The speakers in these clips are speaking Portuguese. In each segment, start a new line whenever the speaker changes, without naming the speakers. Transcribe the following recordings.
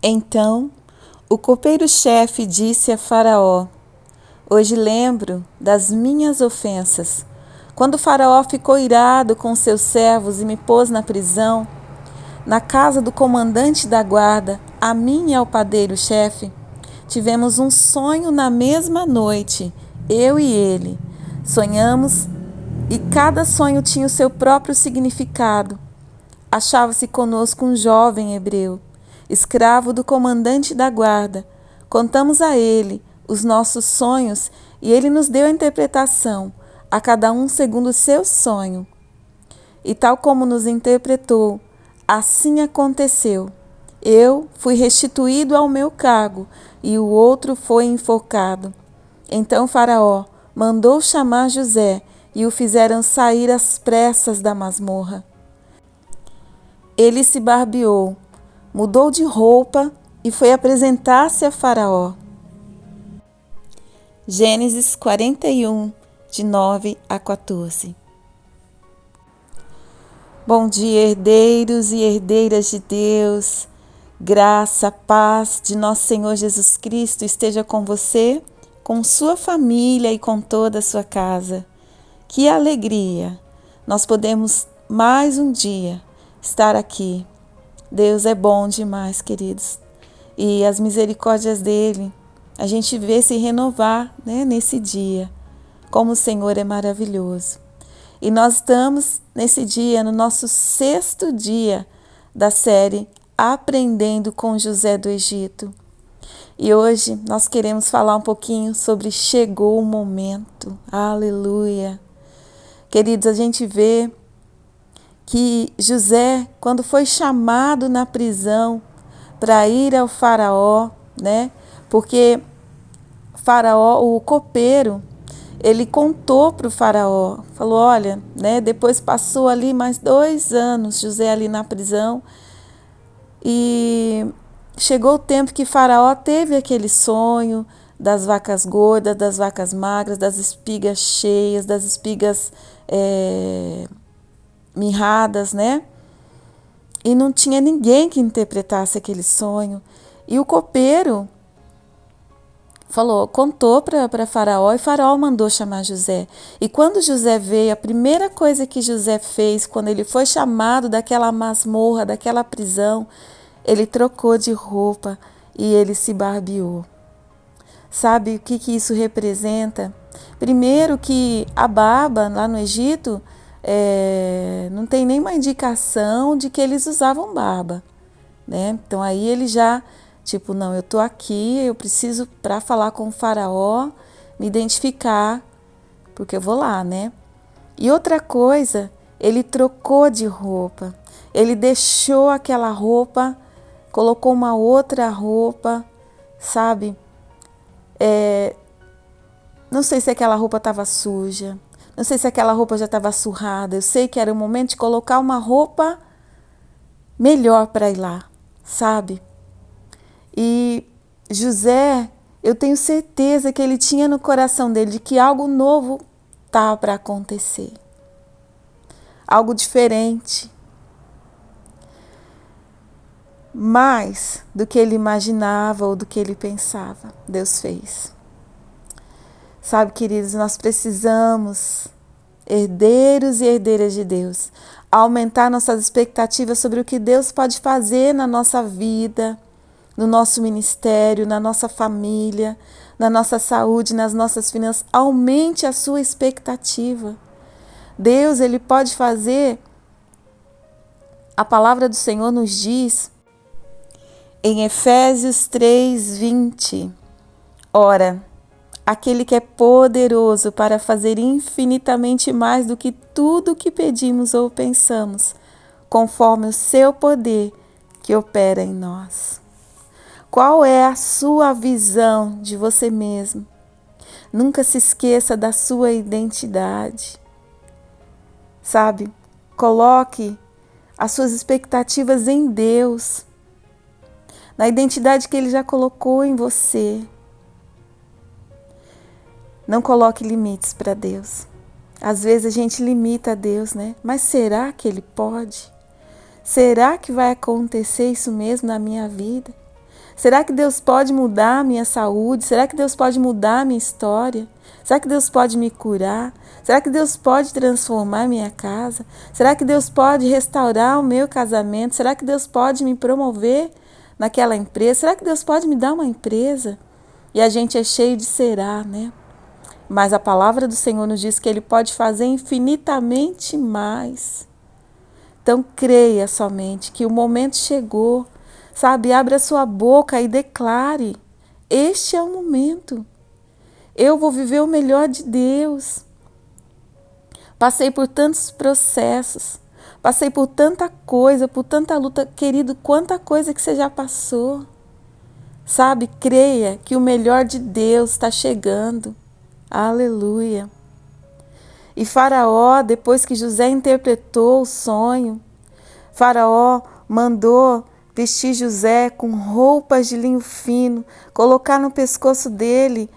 Então, o copeiro-chefe disse a Faraó: Hoje lembro das minhas ofensas. Quando Faraó ficou irado com seus servos e me pôs na prisão, na casa do comandante da guarda, a mim e ao padeiro-chefe, tivemos um sonho na mesma noite, eu e ele. Sonhamos e cada sonho tinha o seu próprio significado. Achava-se conosco um jovem hebreu, escravo do comandante da guarda. Contamos a ele os nossos sonhos e ele nos deu a interpretação, a cada um segundo o seu sonho. E tal como nos interpretou, assim aconteceu. Eu fui restituído ao meu cargo e o outro foi enforcado. Então Faraó mandou chamar José e o fizeram sair às pressas da masmorra. Ele se barbeou, mudou de roupa e foi apresentar-se a Faraó. Gênesis 41, de 9 a 14. Bom dia, herdeiros e herdeiras de Deus. Graça, paz de nosso Senhor Jesus Cristo esteja com você, com sua família e com toda a sua casa. Que alegria! Nós podemos mais um dia estar aqui. Deus é bom demais, queridos. E as misericórdias dele, a gente vê se renovar, né, nesse dia. Como o Senhor é maravilhoso. E nós estamos nesse dia, no nosso 6º dia da série Aprendendo com José do Egito. E hoje nós queremos falar um pouquinho sobre chegou o momento. Aleluia! Queridos, a gente vê que José, quando foi chamado na prisão para ir ao Faraó, né? Porque Faraó, o copeiro, ele contou para o Faraó, falou, olha, né? Depois passou ali mais 2 anos, José ali na prisão, e chegou o tempo que Faraó teve aquele sonho das vacas gordas, das vacas magras, das espigas cheias, das espigas mirradas, né? E não tinha ninguém que interpretasse aquele sonho. E o copeiro contou para Faraó e Faraó mandou chamar José. E quando José veio, a primeira coisa que José fez, quando ele foi chamado daquela masmorra, daquela prisão, ele trocou de roupa e ele se barbeou. Sabe o que isso representa? Primeiro que a barba lá no Egito não tem nenhuma indicação de que eles usavam barba, né? Então aí ele já, não, eu estou aqui, eu preciso, para falar com o Faraó, me identificar, porque eu vou lá, né? E outra coisa, ele trocou de roupa, ele deixou aquela roupa, colocou uma outra roupa, sabe? Não sei se aquela roupa estava suja, não sei se aquela roupa já estava surrada, eu sei que era o momento de colocar uma roupa melhor para ir lá, sabe? E José, eu tenho certeza que ele tinha no coração dele de que algo novo estava para acontecer, algo diferente, mais do que ele imaginava ou do que ele pensava, Deus fez. Sabe, queridos, nós precisamos, herdeiros e herdeiras de Deus, aumentar nossas expectativas sobre o que Deus pode fazer na nossa vida, no nosso ministério, na nossa família, na nossa saúde, nas nossas finanças. Aumente a sua expectativa. Deus, ele pode fazer, a palavra do Senhor nos diz, em Efésios 3:20, ora, aquele que é poderoso para fazer infinitamente mais do que tudo o que pedimos ou pensamos, conforme o seu poder que opera em nós. Qual é a sua visão de você mesmo? Nunca se esqueça da sua identidade. Sabe? Coloque as suas expectativas em Deus, na identidade que Ele já colocou em você. Não coloque limites para Deus. Às vezes a gente limita a Deus, né? Mas será que Ele pode? Será que vai acontecer isso mesmo na minha vida? Será que Deus pode mudar a minha saúde? Será que Deus pode mudar a minha história? Será que Deus pode me curar? Será que Deus pode transformar a minha casa? Será que Deus pode restaurar o meu casamento? Será que Deus pode me promover naquela empresa? Será que Deus pode me dar uma empresa? E a gente é cheio de será, né? Mas a palavra do Senhor nos diz que Ele pode fazer infinitamente mais. Então creia somente que o momento chegou, sabe? Abra sua boca e declare: este é o momento. Eu vou viver o melhor de Deus. Passei por tantos processos, passei por tanta coisa, por tanta luta. Querido, quanta coisa que você já passou. Sabe, creia que o melhor de Deus está chegando. Aleluia. E Faraó, depois que José interpretou o sonho, Faraó mandou vestir José com roupas de linho fino, colocar no pescoço dele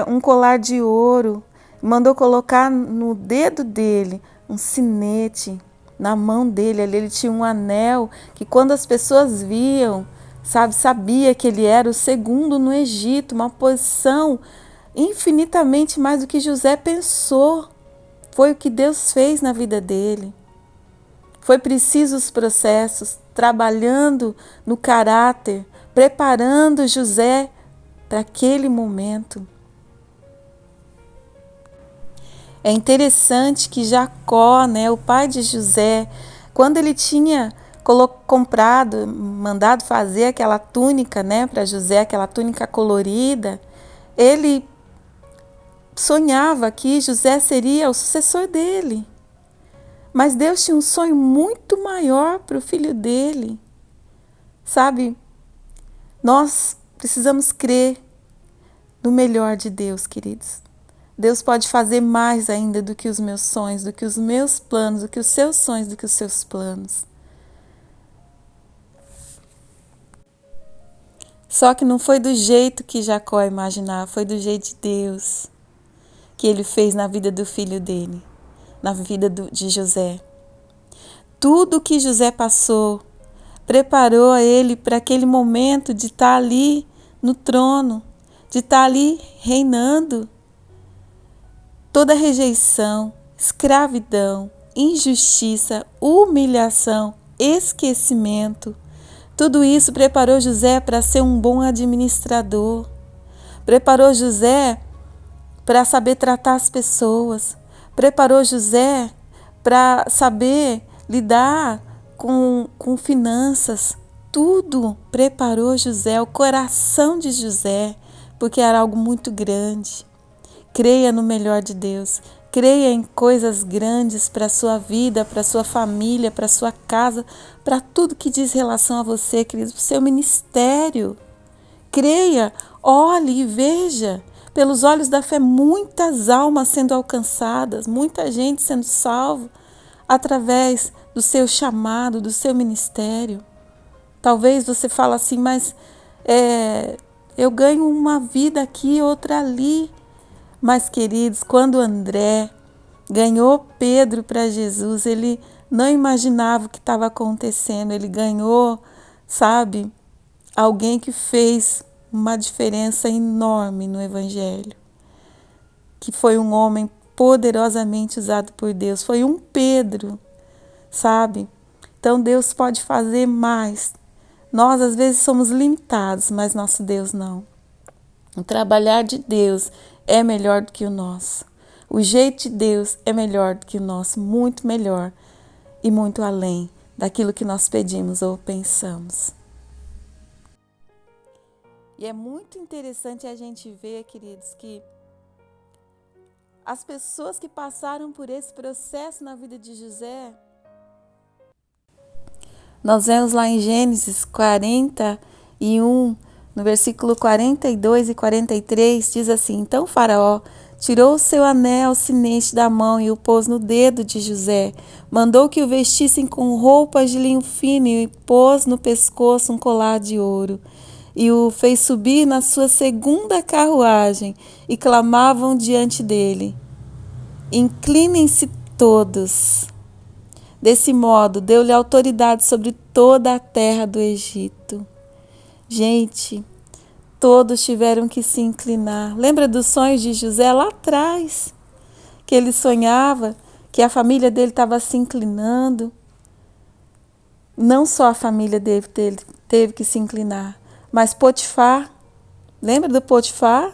um colar de ouro, mandou colocar no dedo dele um sinete, na mão dele ali ele tinha um anel que quando as pessoas viam, sabia que ele era o segundo no Egito, uma posição infinitamente mais do que José pensou. Foi o que Deus fez na vida dele. Foi preciso os processos, trabalhando no caráter, preparando José para aquele momento. É interessante que Jacó, né, o pai de José, quando ele tinha comprado, mandado fazer aquela túnica, né, para José, aquela túnica colorida, ele sonhava que José seria o sucessor dele. Mas Deus tinha um sonho muito maior para o filho dele. Sabe, nós precisamos crer no melhor de Deus, queridos. Deus pode fazer mais ainda do que os meus sonhos, do que os meus planos, do que os seus sonhos, do que os seus planos. Só que não foi do jeito que Jacó imaginava, foi do jeito de Deus que ele fez na vida do filho dele, na vida de José. Tudo que José passou preparou a ele para aquele momento de estar ali no trono, de estar ali reinando. Toda rejeição, escravidão, injustiça, humilhação, esquecimento, tudo isso preparou José para ser um bom administrador. Preparou José para saber tratar as pessoas. Preparou José para saber lidar com finanças. Tudo preparou José, o coração de José, porque era algo muito grande. Creia no melhor de Deus. Creia em coisas grandes para a sua vida, para a sua família, para a sua casa, para tudo que diz relação a você, querido, para o seu ministério. Creia, olhe e veja, pelos olhos da fé, muitas almas sendo alcançadas, muita gente sendo salva através do seu chamado, do seu ministério. Talvez você fale assim, mas eu ganho uma vida aqui, outra ali. Mas, queridos, quando André ganhou Pedro para Jesus, ele não imaginava o que estava acontecendo. Ele ganhou, sabe, alguém que fez uma diferença enorme no Evangelho. Que foi um homem poderosamente usado por Deus. Foi um Pedro, sabe? Então, Deus pode fazer mais. Nós, às vezes, somos limitados, mas nosso Deus não. O trabalhar de Deus é melhor do que o nosso. O jeito de Deus é melhor do que o nosso, muito melhor e muito além daquilo que nós pedimos ou pensamos. E é muito interessante a gente ver, queridos, que as pessoas que passaram por esse processo na vida de José, nós vemos lá em Gênesis 41, no versículo 42 e 43, diz assim: Então Faraó tirou o seu anel sinete da mão e o pôs no dedo de José. Mandou que o vestissem com roupas de linho fino e pôs no pescoço um colar de ouro. E o fez subir na sua segunda carruagem e clamavam diante dele: Inclinem-se todos. Desse modo, deu-lhe autoridade sobre toda a terra do Egito. Gente, todos tiveram que se inclinar. Lembra dos sonhos de José lá atrás? Que ele sonhava, que a família dele estava se inclinando. Não só a família dele teve que se inclinar, mas Potifar, lembra do Potifar?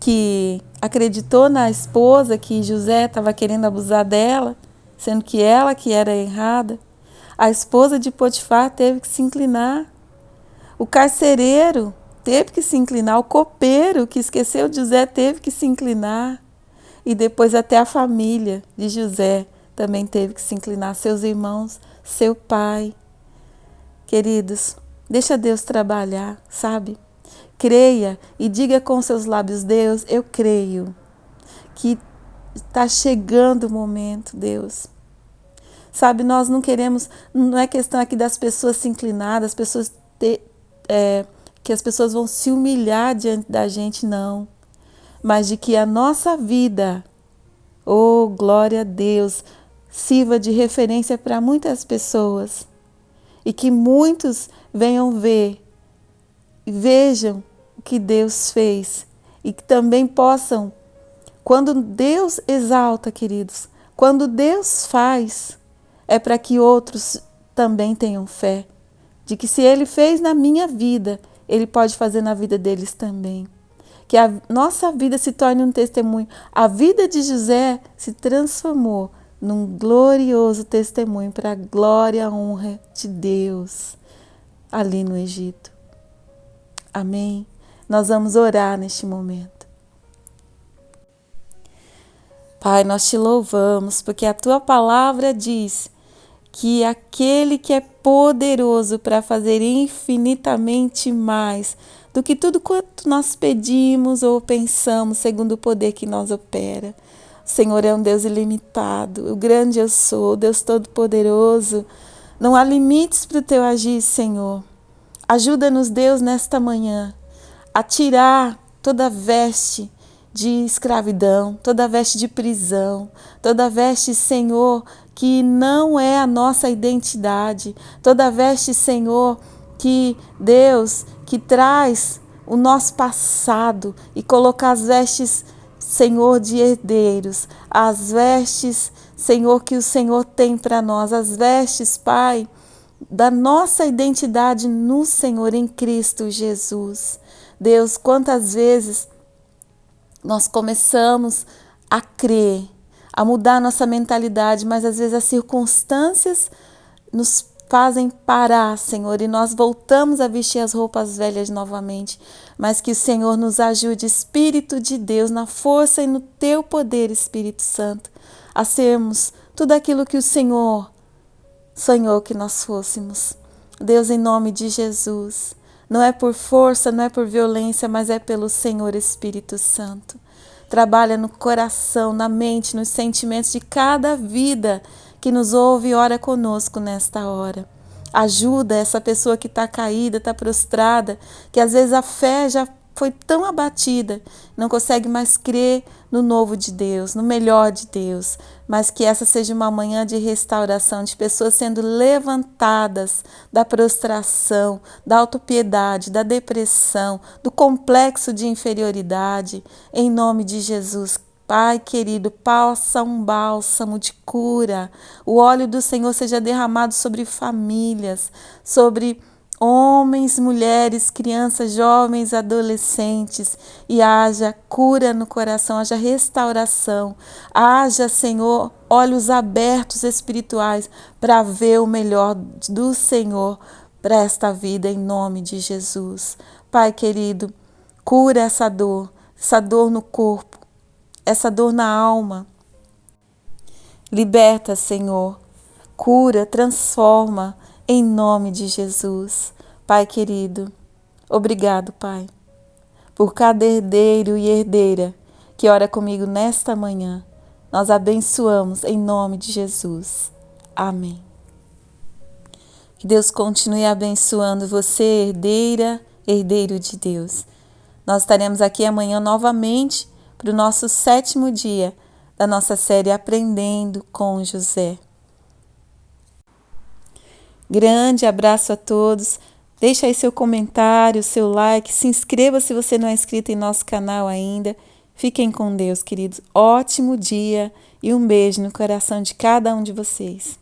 Que acreditou na esposa que José estava querendo abusar dela, sendo que ela que era errada. A esposa de Potifar teve que se inclinar. O carcereiro teve que se inclinar. O copeiro que esqueceu de José teve que se inclinar. E depois até a família de José também teve que se inclinar. Seus irmãos, seu pai. Queridos, deixa Deus trabalhar, sabe? Creia e diga com seus lábios: Deus, eu creio que está chegando o momento, Deus. Sabe, nós não queremos, não é questão aqui das pessoas se inclinar, das pessoas que as pessoas vão se humilhar diante da gente, não. Mas de que a nossa vida, oh, glória a Deus, sirva de referência para muitas pessoas. E que muitos venham ver e vejam o que Deus fez. E que também possam, quando Deus exalta, queridos, quando Deus faz, é para que outros também tenham fé. De que se Ele fez na minha vida, Ele pode fazer na vida deles também. Que a nossa vida se torne um testemunho. A vida de José se transformou num glorioso testemunho para a glória e a honra de Deus ali no Egito. Amém? Nós vamos orar neste momento. Pai, nós te louvamos porque a tua palavra diz que aquele que é poderoso para fazer infinitamente mais do que tudo quanto nós pedimos ou pensamos, segundo o poder que nós opera. O Senhor é um Deus ilimitado, o grande eu sou, o Deus todo-poderoso. Não há limites para o teu agir, Senhor. Ajuda-nos, Deus, nesta manhã, a tirar toda veste de escravidão, toda veste de prisão, toda veste, Senhor, que não é a nossa identidade, toda veste, Senhor, que Deus, que traz o nosso passado e colocar as vestes, Senhor, de herdeiros, as vestes, Senhor, que o Senhor tem para nós, as vestes, Pai, da nossa identidade no Senhor, em Cristo Jesus. Deus, quantas vezes nós começamos a crer, a mudar nossa mentalidade, mas às vezes as circunstâncias nos fazem parar, Senhor, e nós voltamos a vestir as roupas velhas novamente, mas que o Senhor nos ajude, Espírito de Deus, na força e no teu poder, Espírito Santo, a sermos tudo aquilo que o Senhor sonhou que nós fôssemos. Deus, em nome de Jesus, não é por força, não é por violência, mas é pelo Senhor Espírito Santo. Trabalha no coração, na mente, nos sentimentos de cada vida que nos ouve e ora conosco nesta hora. Ajuda essa pessoa que está caída, está prostrada, que às vezes a fé já foi tão abatida, não consegue mais crer no novo de Deus, no melhor de Deus, mas que essa seja uma manhã de restauração, de pessoas sendo levantadas da prostração, da autopiedade, da depressão, do complexo de inferioridade, em nome de Jesus. Pai querido, passa um bálsamo de cura, o óleo do Senhor seja derramado sobre famílias, sobre homens, mulheres, crianças, jovens, adolescentes, e haja cura no coração, haja restauração, haja, Senhor, olhos abertos espirituais para ver o melhor do Senhor para esta vida, em nome de Jesus. Pai querido, cura essa dor no corpo, essa dor na alma. Liberta, Senhor, cura, transforma, em nome de Jesus. Pai querido, obrigado, Pai, por cada herdeiro e herdeira que ora comigo nesta manhã. Nós abençoamos em nome de Jesus. Amém. Que Deus continue abençoando você, herdeira, herdeiro de Deus. Nós estaremos aqui amanhã novamente para o nosso 7º dia da nossa série Aprendendo com José. Grande abraço a todos. Deixa aí seu comentário, seu like, se inscreva se você não é inscrito em nosso canal ainda. Fiquem com Deus, queridos. Ótimo dia e um beijo no coração de cada um de vocês.